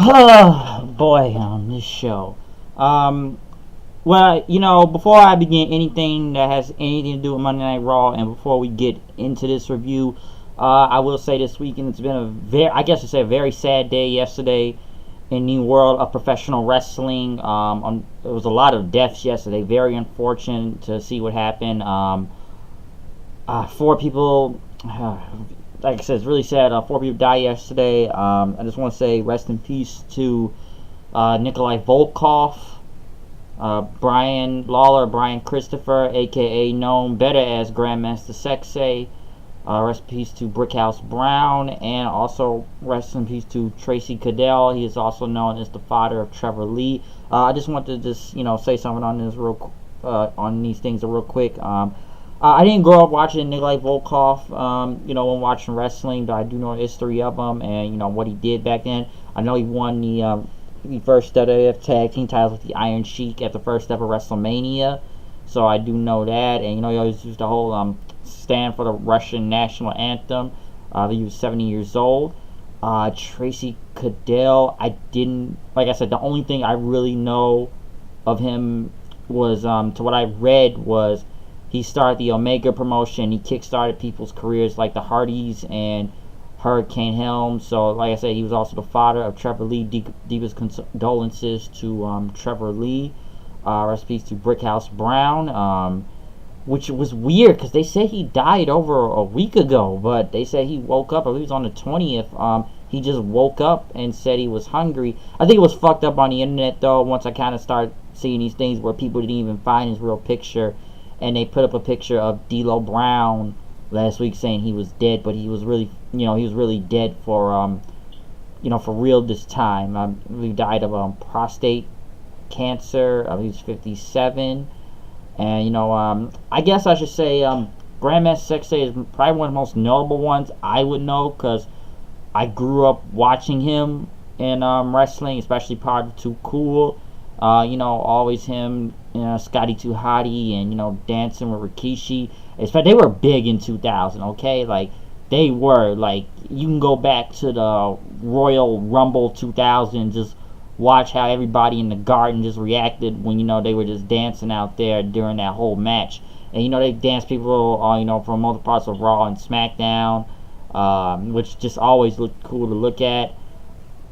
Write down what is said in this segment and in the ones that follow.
Oh boy, on this show. Um, before I begin anything that has anything to do with Monday Night Raw, and before we get into this review, I will say this weekend it's been a very sad day yesterday in the world of professional wrestling. There was a lot of deaths yesterday. Very unfortunate to see what happened. Four people. Like I said, it's really sad. Four people died yesterday. I just want to say rest in peace to Nikolai Volkoff, Brian Christopher, aka known better as Grandmaster Sexay. Rest in peace to Brickhouse Brown, and also rest in peace to Tracy Cadell. He is also known as the father of Trevor Lee. I just want to say something on this on these things real quick. I didn't grow up watching Nikolai Volkoff, when watching wrestling, but I do know the history of him and, what he did back then. I know he won the first WWF Tag Team titles with the Iron Sheik at the first ever WrestleMania, so I do know that. And, he always used the whole stand for the Russian national anthem. He was 70 years old. Tracy Cadell, like I said, the only thing I really know of him was, to what I read, was he started the Omega promotion. He kickstarted people's careers like the Hardys and Hurricane Helms. So, like I said, he was also the father of Trevor Lee. Deepest condolences to Trevor Lee. Rest in peace to Brickhouse Brown. Which was weird because they said he died over a week ago, but they said he woke up. I believe it was on the 20th. He just woke up and said he was hungry. I think it was fucked up on the internet though. Once I kind of started seeing these things where people didn't even find his real picture. And they put up a picture of D'Lo Brown last week saying he was dead, but he was really, he was really dead for, for real this time. He died of prostate cancer. He was 57, and I guess I should say Grandmaster Sexay is probably one of the most notable ones I would know because I grew up watching him in wrestling, especially part of Too Cool. Always him, Scotty 2 Hotty, and dancing with Rikishi. In fact, they were big in 2000. Okay, like they were. Like you can go back to the Royal Rumble 2000, just watch how everybody in the Garden just reacted when they were just dancing out there during that whole match. And they dance people, from multiple parts of Raw and SmackDown, which just always looked cool to look at.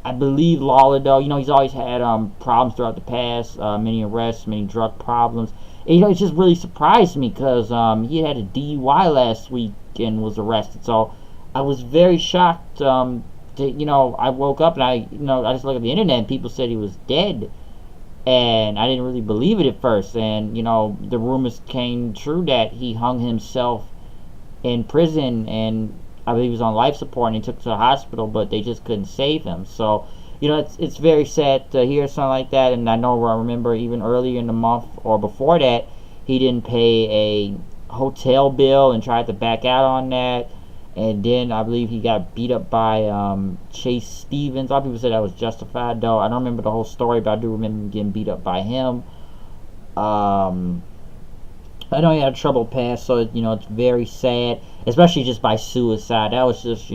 I believe Lawler, though, he's always had problems throughout the past, many arrests, many drug problems. And, it just really surprised me because he had a DUI last week and was arrested. So I was very shocked. I woke up and I just looked at the internet and people said he was dead. And I didn't really believe it at first. And, the rumors came true that he hung himself in prison, and I believe he was on life support and he took to the hospital, but they just couldn't save him. So, it's very sad to hear something like that. And I remember even earlier in the month or before that, he didn't pay a hotel bill and tried to back out on that. And then I believe he got beat up by Chase Stevens. A lot of people said that was justified, though. I don't remember the whole story, but I do remember him getting beat up by him. I know he had a troubled past, so it's very sad, especially just by suicide. That was just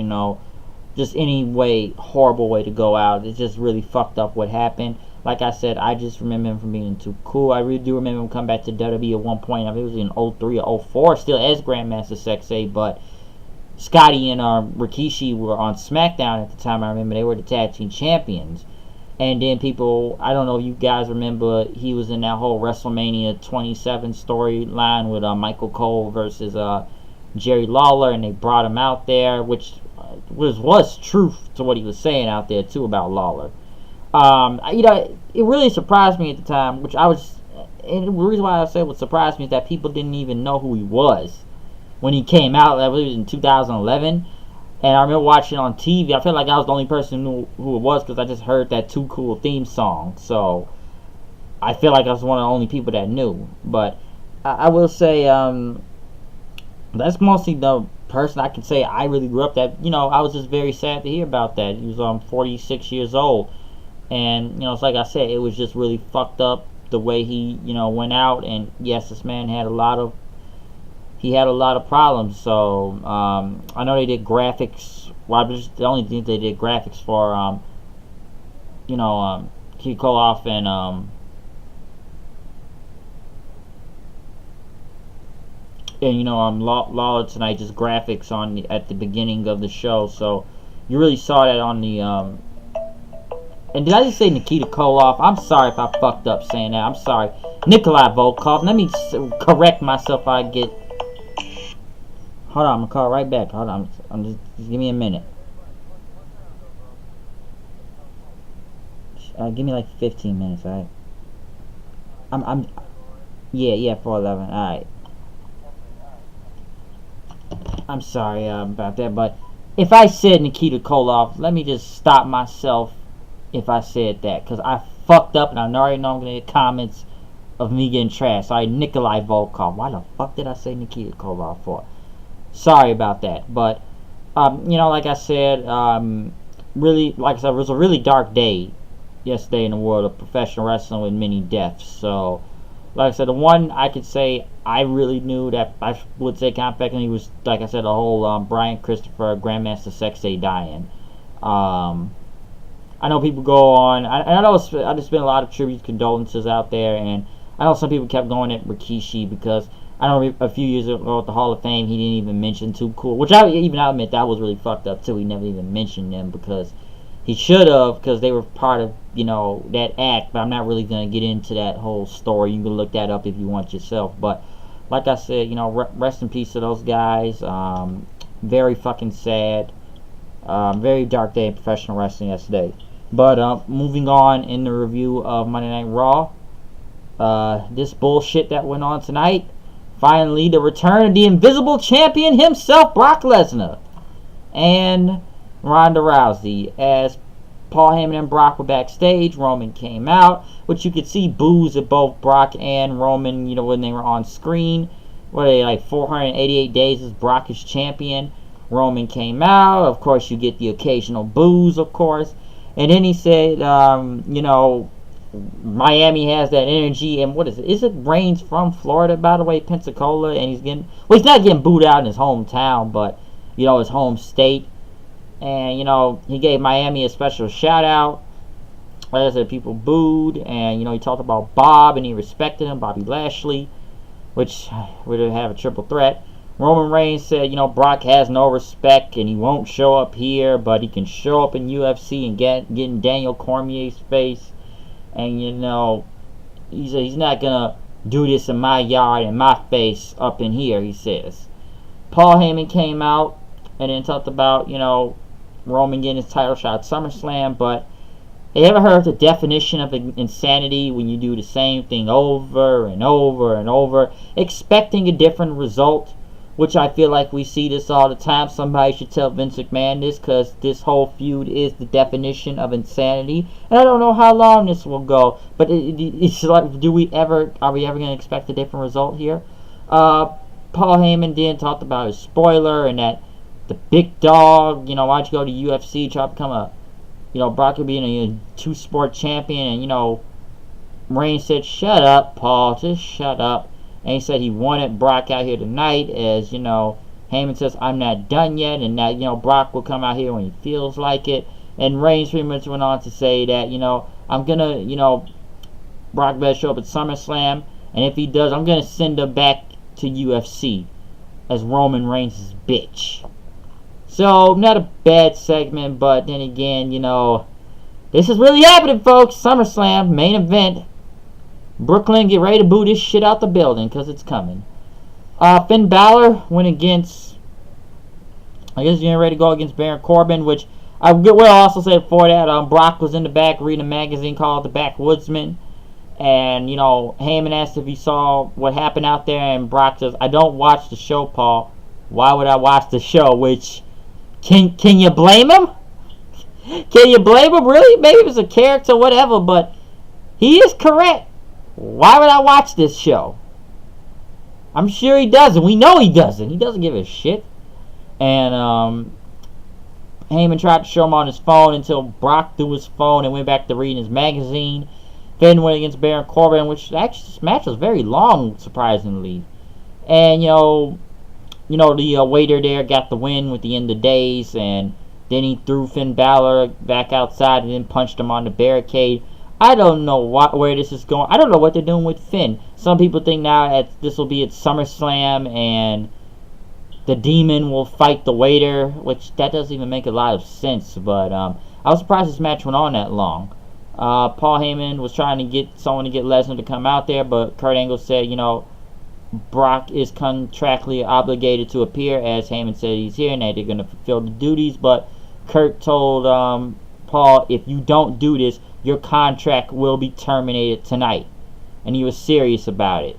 just any way horrible way to go out. It just really fucked up what happened. Like I said, I just remember him from being Too Cool. I really do remember him coming back to WWE at one point. I think it was in 03 or 04, still as Grandmaster Sexay, but Scotty and Rikishi were on SmackDown at the time. I remember they were the tag team champions. And then people, I don't know if you guys remember, he was in that whole WrestleMania 27 storyline with Michael Cole versus Jerry Lawler, and they brought him out there, which was truth to what he was saying out there too about Lawler. It really surprised me at the time, and the reason why I say what surprised me is that people didn't even know who he was when he came out. I believe it was in 2011. And I remember watching it on TV. I felt like I was the only person who knew who it was because I just heard that Too Cool theme song. So I feel like I was one of the only people that knew. But I will say that's mostly the person I can say I really grew up that. I was just very sad to hear about that. He was 46 years old. And, it's like I said, it was just really fucked up the way he, went out. And yes, this man had a lot of problems. So I know they did graphics. Well, the only thing they did graphics for Nikita Koloff and Lawler tonight, just graphics at the beginning of the show, so you really saw that on the and did I just say Nikita Koloff? I'm sorry if I fucked up saying that. I'm sorry. Nikolai Volkoff. Let me correct myself if I get... Hold on, I'm gonna call right back. Hold on. Just give me a minute. Give me like 15 minutes, alright? Yeah, 411. Alright. I'm sorry about that, but if I said Nikita Koloff, let me just stop myself if I said that, because I fucked up and I already know I'm going to get comments of me getting trashed. Sorry, Nikolai Volkoff. Why the fuck did I say Nikita Koloff for? Sorry about that, but like I said, really, like I said, it was a really dark day yesterday in the world of professional wrestling with many deaths. So, like I said, the one I could say I really knew that I would say confidently was, like I said, the whole Brian Christopher Grandmaster Sexay dying. I know people go on. I know there's been a lot of tribute condolences out there, and I know some people kept going at Rikishi because I know a few years ago at the Hall of Fame he didn't even mention Too Cool, which I'll admit that was really fucked up too. He never even mentioned them because he should have, because they were part of that act. But I'm not really gonna get into that whole story. You can look that up if you want yourself. But like I said, rest in peace to those guys. Very fucking sad. Very dark day in professional wrestling yesterday. But moving on in the review of Monday Night Raw, this bullshit that went on tonight. Finally, the return of the Invisible Champion himself, Brock Lesnar, and Ronda Rousey. As Paul Heyman and Brock were backstage, Roman came out, which you could see boos at both Brock and Roman, when they were on screen. What are they, like 488 days as Brock is champion? Roman came out. Of course, you get the occasional boos, of course. And then he said, Miami has that energy. And what is it? Is it Reigns from Florida, by the way, Pensacola? And he's not getting booed out in his hometown, but, his home state. And, he gave Miami a special shout out. Like I said, people booed. And, he talked about Bob and he respected him, Bobby Lashley, which would have a triple threat. Roman Reigns said, Brock has no respect and he won't show up here, but he can show up in UFC and get in Daniel Cormier's face. And, he's not going to do this in my yard and my face up in here, he says. Paul Heyman came out and then talked about, Roman getting his title shot at SummerSlam, but have you ever heard the definition of insanity when you do the same thing over and over and over, expecting a different result? Which I feel like we see this all the time. Somebody should tell Vince McMahon this, because this whole feud is the definition of insanity. And I don't know how long this will go, but it's like, are we ever going to expect a different result here? Paul Heyman then talked about his spoiler and that the big dog, why'd you go to UFC, try to become a, Brock being a two-sport champion, and, Reigns said, shut up, Paul, just shut up. And he said he wanted Brock out here tonight, as, Heyman says, I'm not done yet, and that, Brock will come out here when he feels like it. And Reigns pretty much went on to say that, I'm going to, Brock better show up at SummerSlam, and if he does, I'm going to send him back to UFC as Roman Reigns' bitch. So, not a bad segment, but then again, this is really happening, folks. SummerSlam, main event. Brooklyn, get ready to boo this shit out the building, because it's coming. Finn Balor went against, I guess he's getting ready to go against Baron Corbin, which I will also say before that, Brock was in the back reading a magazine called The Backwoodsman. And, Heyman asked if he saw what happened out there, and Brock says, I don't watch the show, Paul. Why would I watch the show? Which, can you blame him? Can you blame him, really? Maybe it was a character, whatever, but he is correct. Why would I watch this show? I'm sure he doesn't. We know he doesn't. He doesn't give a shit. And Heyman tried to show him on his phone until Brock threw his phone and went back to reading his magazine. Finn went against Baron Corbin, which actually this match was very long, surprisingly. And the waiter there got the win with the end of days, and Then he threw Finn Balor back outside and then punched him on the barricade. I don't know where this is going. I don't know what they're doing with Finn. Some people think now this will be at SummerSlam and the Demon will fight the Waiter, which that doesn't even make a lot of sense. But I was surprised this match went on that long. Paul Heyman was trying to get someone to get Lesnar to come out there, but Kurt Angle said, Brock is contractually obligated to appear, as Heyman said he's here and that they're going to fulfill the duties. But Kurt told Paul, if you don't do this, your contract will be terminated tonight. And he was serious about it.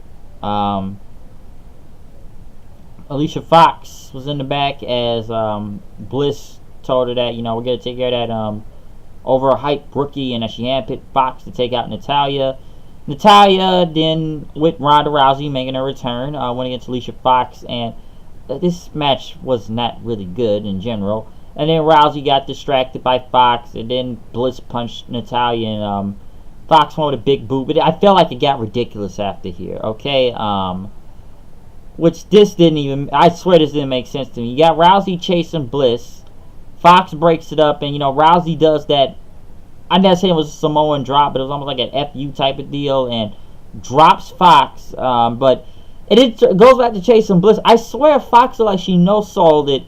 Alicia Fox was in the back as Bliss told her that, we're going to take care of that overhyped rookie, and that she handpicked Fox to take out Natalya. Natalya then with Ronda Rousey making a return, went against Alicia Fox, and this match was not really good in general. And then Rousey got distracted by Fox, and then Bliss punched Natalya, and Fox went with a big boot. But I felt like it got ridiculous after here, okay? Which this didn't even, I swear this didn't make sense to me. You got Rousey chasing Bliss. Fox breaks it up, and Rousey does that. I'm not saying it was a Samoan drop, but it was almost like an FU type of deal, and drops Fox. But it goes back to chasing Bliss. I swear Fox looked like she no-sold it.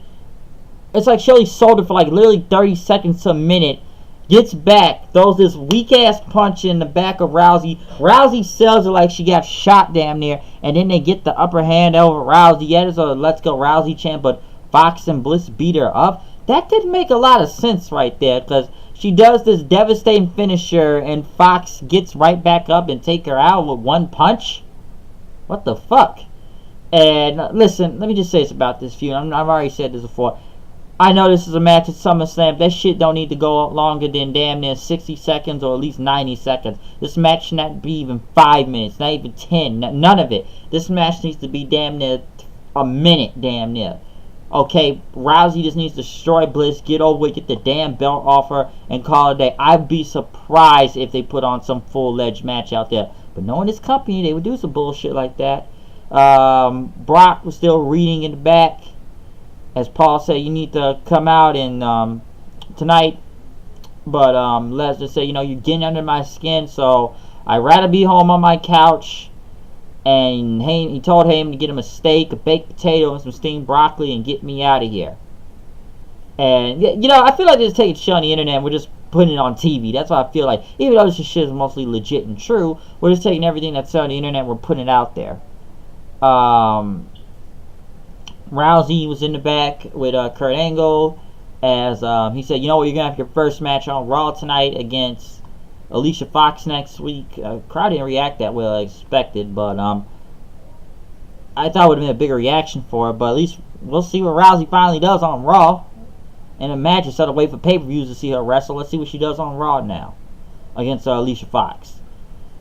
It's like she only sold it for like literally 30 seconds to a minute. Gets back, throws this weak-ass punch in the back of Rousey. Rousey sells it like she got shot damn near, and then they get the upper hand over Rousey. Yeah, there's a Let's Go Rousey chant, but Fox and Bliss beat her up. That didn't make a lot of sense right there, because she does this devastating finisher, and Fox gets right back up and take her out with one punch. What the fuck? And listen, let me just say this about this feud. I've already said this before. I know this is a match at SummerSlam. That shit don't need to go longer than damn near 60 seconds or at least 90 seconds. This match should not be even 5 minutes, not even 10, none of it. This match needs to be damn near a minute, damn near. Okay, Rousey just needs to destroy Bliss, get over it, get the damn belt off her, and call it a day. I'd be surprised if they put on some full-fledged match out there. But knowing this company, they would do some bullshit like that. Brock was still reading in the back. As Paul said, you need to come out and tonight. But Lesnar said, you're getting under my skin, so I'd rather be home on my couch. And he told Heyman to get him a steak, a baked potato, and some steamed broccoli and get me out of here. And, I feel like they're just taking shit on the internet and we're just putting it on TV. That's what I feel like. Even though this shit is mostly legit and true, we're just taking everything that's on the internet and we're putting it out there. Rousey was in the back with Kurt Angle as he said, you're going to have your first match on Raw tonight against Alicia Fox next week. Crowd didn't react that well I expected, but I thought it would have been a bigger reaction for it, but at least we'll see what Rousey finally does on Raw in a match instead of wait for pay-per-views to see her wrestle. Let's see what she does on Raw now against Alicia Fox.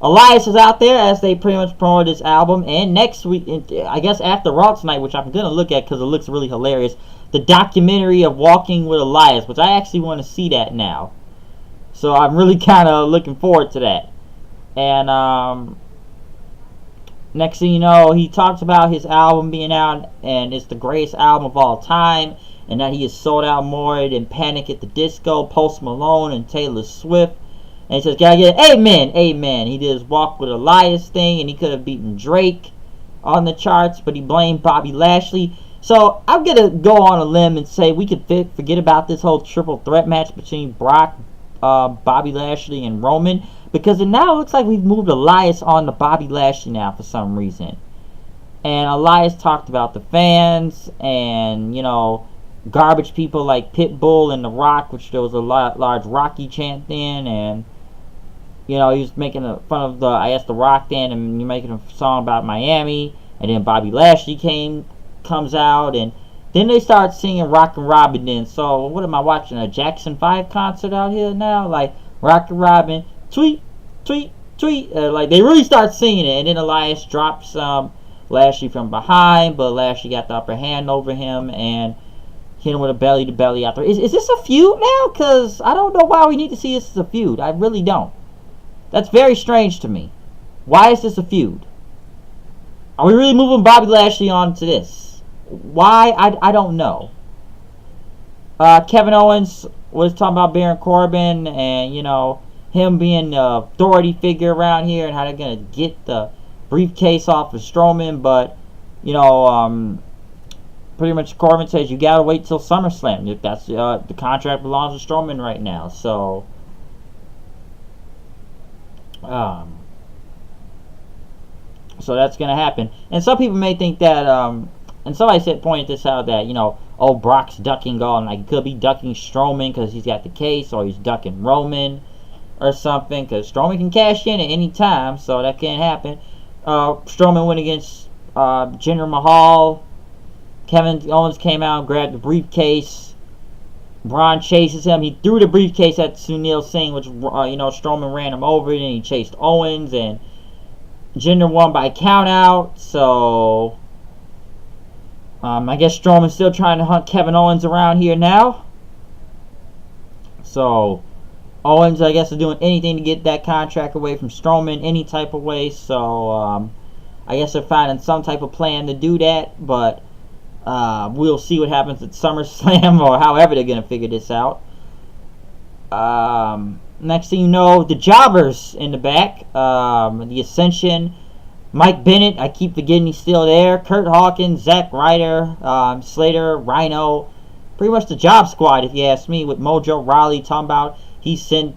Elias is out there as they pretty much promote this album, and next week, I guess after Raw tonight, which I'm going to look at because it looks really hilarious, the documentary of Walking with Elias, which I actually want to see that now. So I'm really kind of looking forward to that. And next thing you know, he talks about his album being out, and it's the greatest album of all time, and that he has sold out more than Panic at the Disco, Post Malone, and Taylor Swift. And he says, gotta get it. Amen, amen. He did his Walk with Elias thing, and he could have beaten Drake on the charts, but he blamed Bobby Lashley. So I'm going to go on a limb and say we could forget about this whole triple threat match between Brock, Bobby Lashley, and Roman, because it now looks like we've moved Elias on to Bobby Lashley now for some reason. And Elias talked about the fans and, garbage people like Pitbull and The Rock, which there was a large Rocky chant then, and he was making fun of The Rock then, and you're making a song about Miami, and then Bobby Lashley comes out, and then they start singing Rockin' Robin then. So what am I watching, a Jackson 5 concert out here now? Like Rockin' Robin, tweet, tweet, tweet. Like they really start singing it, and then Elias drops Lashley from behind, but Lashley got the upper hand over him and hit him with a belly to belly out there. Is this a feud now? Because I don't know why we need to see this as a feud. I really don't. That's very strange to me. Why is this a feud? Are we really moving Bobby Lashley on to this? Why? I don't know. Kevin Owens was talking about Baron Corbin and, him being the authority figure around here and how they're going to get the briefcase off of Strowman. But, pretty much Corbin says you got to wait till SummerSlam. That's the contract belongs to Strowman right now. So, so that's going to happen. And some people may think that, and somebody pointed this out that, Brock's ducking going. Like, he could be ducking Strowman because he's got the case, or he's ducking Roman or something, because Strowman can cash in at any time, so that can't happen. Strowman went against Jinder Mahal. Kevin Owens came out and grabbed the briefcase. Braun chases him. He threw the briefcase at Sunil Singh, which, Strowman ran him over, and he chased Owens, and Jinder won by count out. So, I guess Strowman's still trying to hunt Kevin Owens around here now. So, Owens, I guess, is doing anything to get that contract away from Strowman, any type of way. So, I guess they're finding some type of plan to do that. But, we'll see what happens at SummerSlam, or however they're going to figure this out. Next thing you know, the jobbers in the back. The Ascension. Mike Bennett, I keep forgetting he's still there. Kurt Hawkins, Zack Ryder, Slater, Rhino. Pretty much the job squad, if you ask me, with Mojo Rawley talking about he sent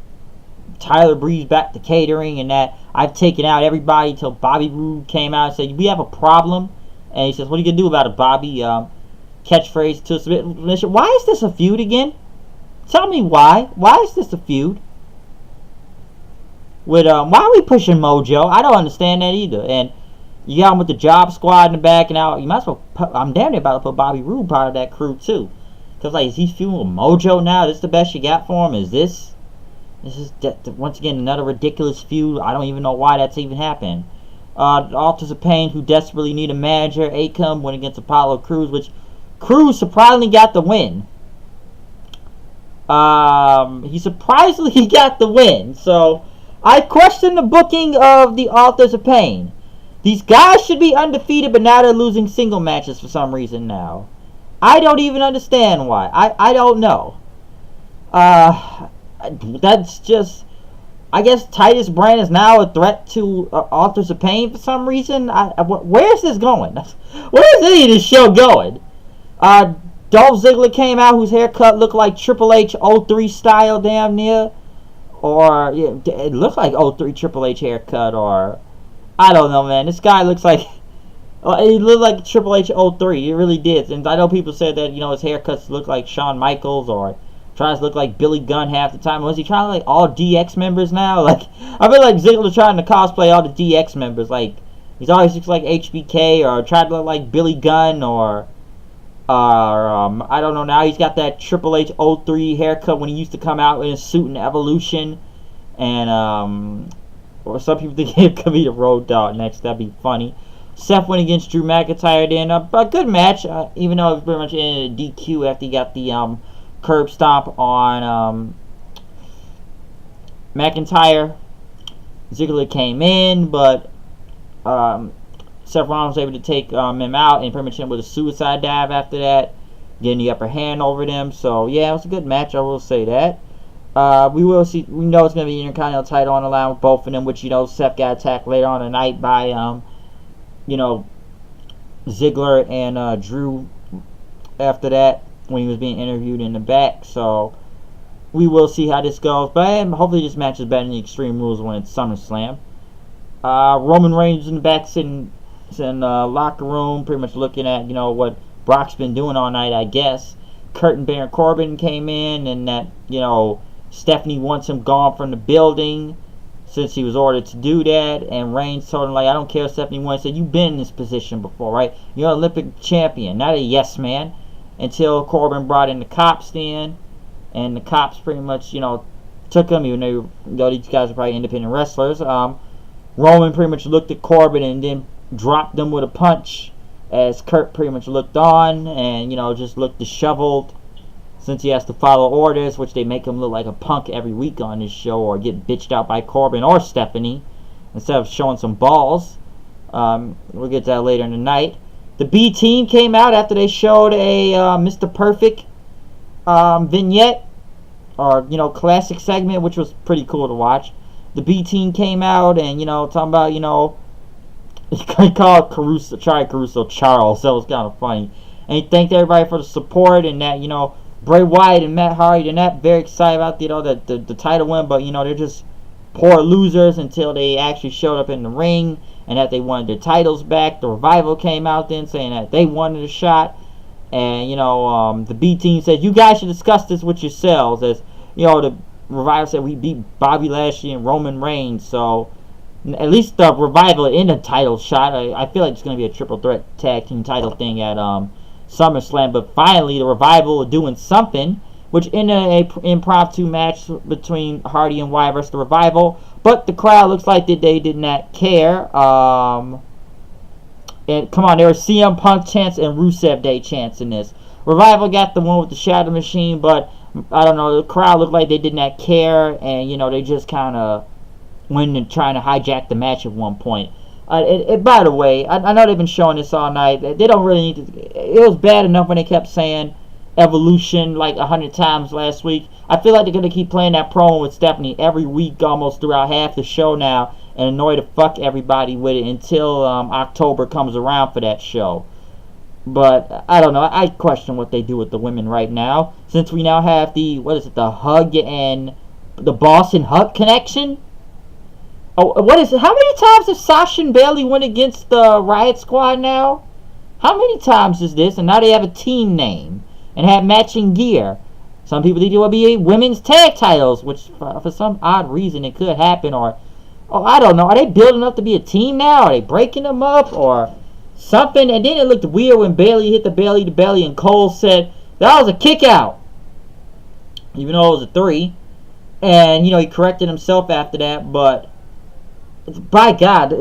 Tyler Breeze back to catering and that I've taken out everybody till Bobby Roode came out and said, we have a problem. And he says, what are you going to do about it, Bobby? Catchphrase to submission. Why is this a feud again? Tell me why. Why is this a feud? With why are we pushing Mojo? I don't understand that either. And you got him with the job squad in the back, and now you might as well I'm damn near about to put Bobby Roode part of that crew too. Cause like, is he feuding with Mojo now? This is the best you got for him? Is this is once again another ridiculous feud? I don't even know why that's even happened. The Authors of Pain, who desperately need a manager. Akam went against Apollo Crews, which Crews surprisingly got the win. He surprisingly got the win. So I question the booking of the Authors of Pain. These guys should be undefeated, but now they're losing single matches for some reason now. I don't even understand why. I don't know. That's just... I guess Titus Brand is now a threat to Authors of Pain for some reason. Where is this going? Where is any of this show going? Dolph Ziggler came out, whose haircut looked like Triple H 03 style damn near. Or, yeah, it looks like 03 Triple H haircut, or... I don't know, man. This guy looks like... he looked like Triple H 03. It really did. And I know people said that, his haircuts look like Shawn Michaels, or... tries to look like Billy Gunn half the time. Was he trying to like all DX members now? Like, I feel like Ziggler trying to cosplay all the DX members. Like, he's always looks like HBK, or tried to look like Billy Gunn, or I don't know. Now he's got that Triple H 03 haircut when he used to come out in a suit in Evolution, and or some people think it could be the Road Dogg next. That'd be funny. Seth went against Drew McIntyre then. A good match, even though it was pretty much in a DQ after he got the curb stomp on McIntyre. Ziggler came in, but Seth Rollins was able to take him out and pretty much hit him with a suicide dive after that, getting the upper hand over them. So yeah, it was a good match, I will say that. We will see. We know it's going to be an Intercontinental title on the line with both of them, which Seth got attacked later on tonight by Ziggler and Drew after that, when he was being interviewed in the back. So we will see how this goes, but hopefully this match is better than the Extreme Rules when it's SummerSlam. Roman Reigns in the back sitting in the locker room, pretty much looking at what Brock's been doing all night, I guess. Kurt and Baron Corbin came in, and that Stephanie wants him gone from the building since he was ordered to do that. And Reigns told him, like, I don't care if Stephanie wants. Said, you've been in this position before, right? You're an Olympic champion, not a yes man. Until Corbin brought in the cops then, and the cops pretty much, took him, even though these guys are probably independent wrestlers. Roman pretty much looked at Corbin and then dropped him with a punch, as Kurt pretty much looked on and, just looked disheveled, since he has to follow orders, which they make him look like a punk every week on this show, or get bitched out by Corbin or Stephanie, instead of showing some balls. We'll get to that later in the night. The B team came out after they showed a Mr. Perfect vignette or classic segment, which was pretty cool to watch. The B team came out and talking about he called Caruso Charles. That was kind of funny, and he thanked everybody for the support and that Bray Wyatt and Matt Hardy, they're not very excited about the title win, but they're just poor losers until they actually showed up in the ring and that they wanted their titles back. The Revival came out then saying that they wanted a shot. And, the B team said, you guys should discuss this with yourselves. As, the Revival said, we beat Bobby Lashley and Roman Reigns. So, at least the Revival in the title shot. I feel like it's going to be a triple threat tag team title thing at SummerSlam. But finally, the Revival are doing something, which ended an impromptu match between Hardy and Wyatt versus the Revival. But the crowd looks like that they did not care. And come on, there were CM Punk chants and Rusev Day chants in this. Revival got the one with the Shadow Machine, but I don't know, the crowd looked like they did not care, and they just kind of went and trying to hijack the match at one point. By the way, I know they've been showing this all night. They don't really need to. It was bad enough when they kept saying Evolution like 100 times last week. I feel like they're going to keep playing that promo with Stephanie every week almost throughout half the show now and annoy the fuck everybody with it until October comes around for that show. But I don't know. I question what they do with the women right now, since we now have the Hug and the Boss and Hug connection. Oh, what is it? How many times have Sasha and Bayley went against the Riot Squad now? How many times is this? And now they have a team name and have matching gear. Some people think it will be women's tag titles, which for some odd reason it could happen. Or, I don't know. Are they building up to be a team now? Are they breaking them up or something? And then it looked weird when Bayley hit the belly to belly and Cole said that was a kick out, even though it was a 3. And he corrected himself after that. But by God,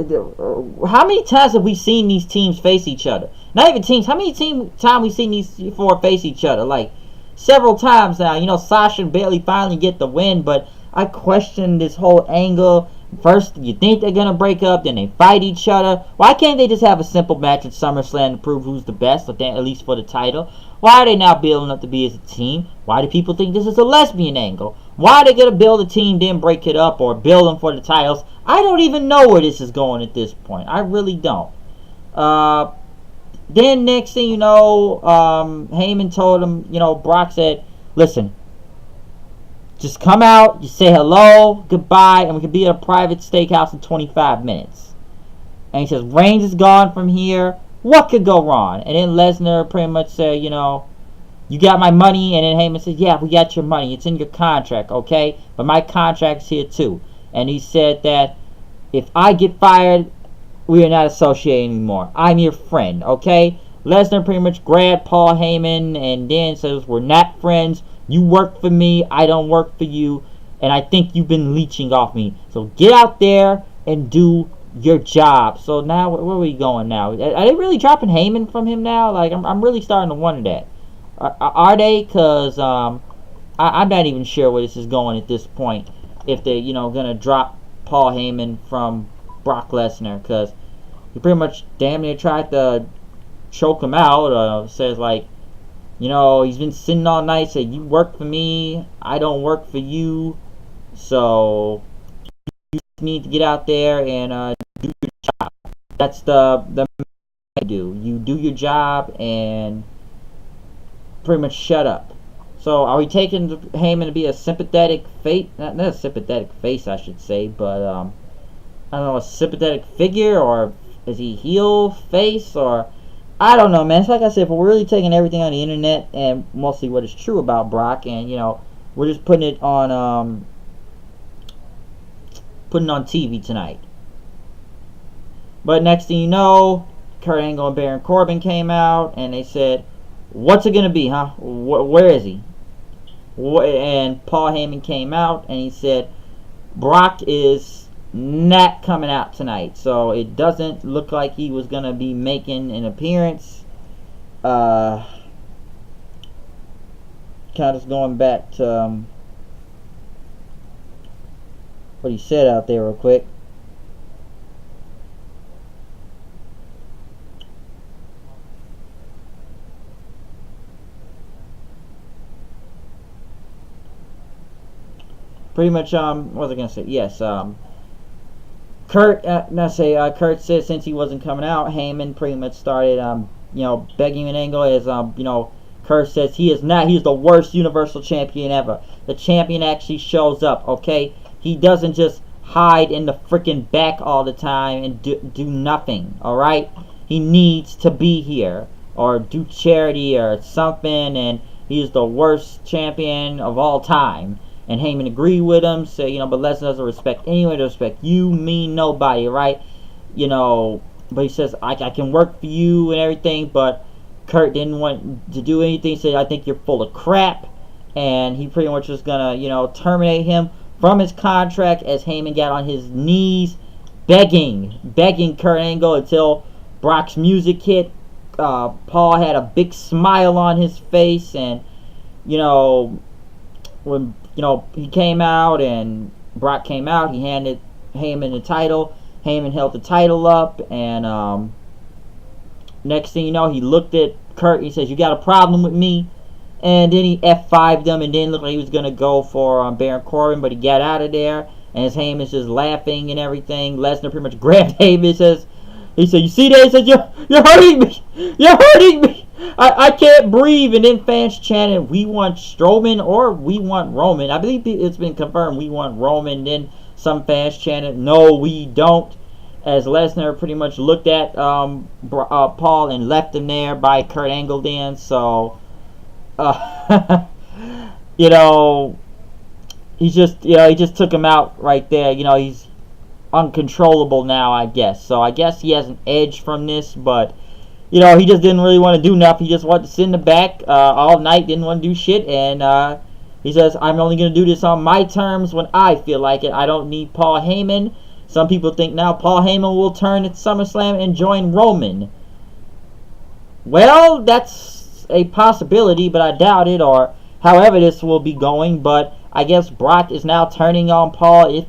how many times have we seen these teams face each other? Not even teams. How many times we seen these 4 face each other? Like several times now. Sasha and Bayley finally get the win, but I question this whole angle. First, you think they're gonna break up, then they fight each other. Why can't they just have a simple match at SummerSlam to prove who's the best, at least for the title? Why are they now building up to be as a team? Why do people think this is a lesbian angle? Why are they gonna build a team, then break it up, or build them for the titles? I don't even know where this is going at this point. I really don't. Then next thing you know, Heyman told him, Brock said, listen, just come out, you say hello, goodbye, and we can be at a private steakhouse in 25 minutes. And he says, Reigns is gone from here. What could go wrong? And then Lesnar pretty much said, you got my money. And then Heyman said, yeah, we got your money. It's in your contract, okay? But my contract's here too. And he said that if I get fired, we are not associated anymore. I'm your friend, okay? Lesnar pretty much grabbed Paul Heyman and then says, we're not friends. You work for me, I don't work for you, and I think you've been leeching off me. So get out there and do your job. So now, where are we going now? Are they really dropping Heyman from him now? Like, I'm really starting to wonder that. Are they? Because I'm not even sure where this is going at this point. If they're, going to drop Paul Heyman from Brock Lesnar. Because he pretty much damn near tried to choke him out. Says, like, he's been sitting all night, said, you work for me, I don't work for you, so you need to get out there and do your job. That's the do. You do your job and pretty much shut up. So are we taking Heyman to be a sympathetic face? Not a sympathetic face, I should say, but I don't know, a sympathetic figure, or is he heel face, or I don't know, man. It's like I said, if we're really taking everything on the internet and mostly what is true about Brock, and we're just putting it on TV tonight. But next thing you know, Kurt Angle and Baron Corbin came out and they said, "What's it gonna be, huh? Where is he?" And Paul Heyman came out and he said, "Brock is not coming out tonight, so it doesn't look like he was gonna be making an appearance." Kind of just going back to what he said out there real quick. pretty much, what was I gonna say? Yes, Kurt said since he wasn't coming out, Heyman pretty much started, begging an angle as, Kurt says he's the worst Universal Champion ever. The champion actually shows up, okay? He doesn't just hide in the freaking back all the time and do nothing, alright? He needs to be here or do charity or something, and he's the worst champion of all time. And Heyman agreed with him, said, but Lesnar doesn't respect anyone, doesn't respect you, me, nobody, right? But he says, I can work for you and everything, but Kurt didn't want to do anything. He said, I think you're full of crap. And he pretty much was going to, terminate him from his contract as Heyman got on his knees begging Kurt Angle until Brock's music hit. Paul had a big smile on his face, and, when, he came out and Brock came out, he handed Heyman the title. Heyman held the title up, and, next thing you know, he looked at Kurt and he says, you got a problem with me? And then he F5'd him and then looked like he was going to go for Baron Corbin, but he got out of there. And as Heyman's just laughing and everything, Lesnar pretty much grabbed Heyman and says, you see that? He says, you're hurting me! You're hurting me! I can't breathe. And then fans chanted, we want Strowman or we want Roman. I believe it's been confirmed we want Roman. Then some fans chanted, no, we don't. As Lesnar pretty much looked at Paul and left him there by Kurt Angle then. So, he just took him out right there. He's uncontrollable now, I guess. So I guess he has an edge from this, but he just didn't really want to do nothing. He just wanted to sit in the back all night, didn't want to do shit, and he says, I'm only going to do this on my terms when I feel like it. I don't need Paul Heyman. Some people think now Paul Heyman will turn at SummerSlam and join Roman. Well, that's a possibility, but I doubt it, or however this will be going. But I guess Brock is now turning on Paul. I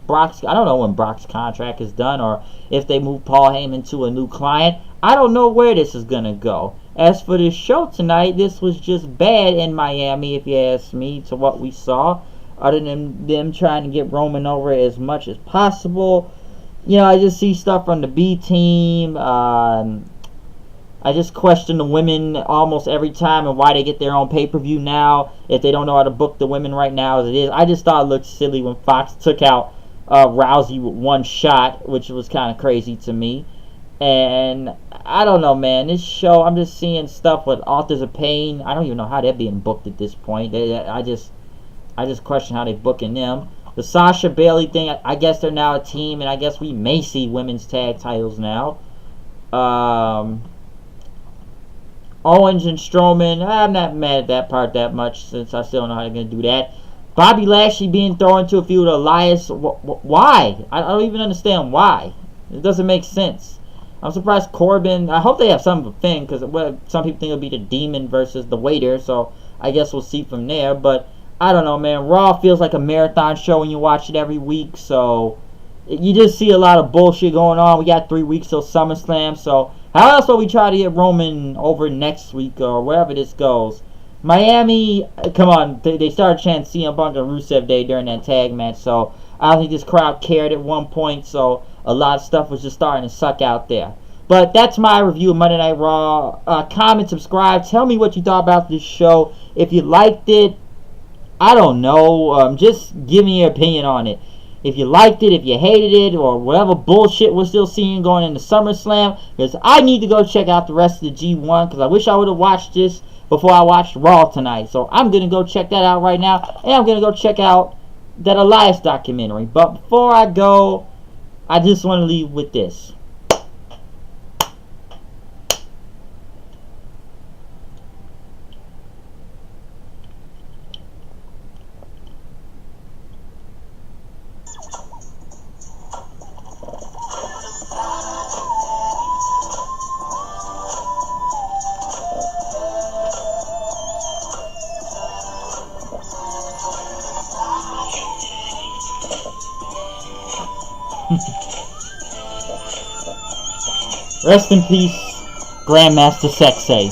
don't know when Brock's contract is done, or if they move Paul Heyman to a new client. I don't know where this is going to go. As for this show tonight, this was just bad in Miami, if you ask me, to what we saw. Other than them trying to get Roman over as much as possible. I just see stuff from the B team. I just question the women almost every time and why they get their own pay-per-view now if they don't know how to book the women right now as it is. I just thought it looked silly when Fox took out Rousey with one shot, which was kind of crazy to me. And I don't know, man. This show, I'm just seeing stuff with Authors of Pain. I don't even know how they're being booked at this point. I just question how they're booking them. The Sasha Bailey thing, I guess they're now a team, and I guess we may see women's tag titles now. Owens and Strowman, I'm not mad at that part that much, since I still don't know how they're going to do that. Bobby Lashley being thrown into a feud with Elias, why? I don't even understand why. It doesn't make sense. I'm surprised Corbin, I hope they have some of a thing, because some people think it'll be the Demon versus the Waiter, so I guess we'll see from there, but I don't know, man. Raw feels like a marathon show when you watch it every week, so you just see a lot of bullshit going on. We got 3 weeks till SummerSlam, so how else will we try to get Roman over next week or wherever this goes? Miami, come on, they started chanting CM Punk and Rusev Day during that tag match, so I don't think this crowd cared at one point, so a lot of stuff was just starting to suck out there. But that's my review of Monday Night Raw. Comment, subscribe, tell me what you thought about this show. If you liked it, I don't know, just give me your opinion on it. If you liked it, if you hated it, or whatever bullshit we're still seeing going into SummerSlam, because I need to go check out the rest of the G1, because I wish I would have watched this before I watched Raw tonight. So I'm going to go check that out right now, and I'm going to go check out that Elias documentary. But before I go, I just want to leave with this. Rest in peace, Grandmaster Sexay.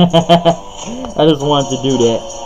I just wanted to do that.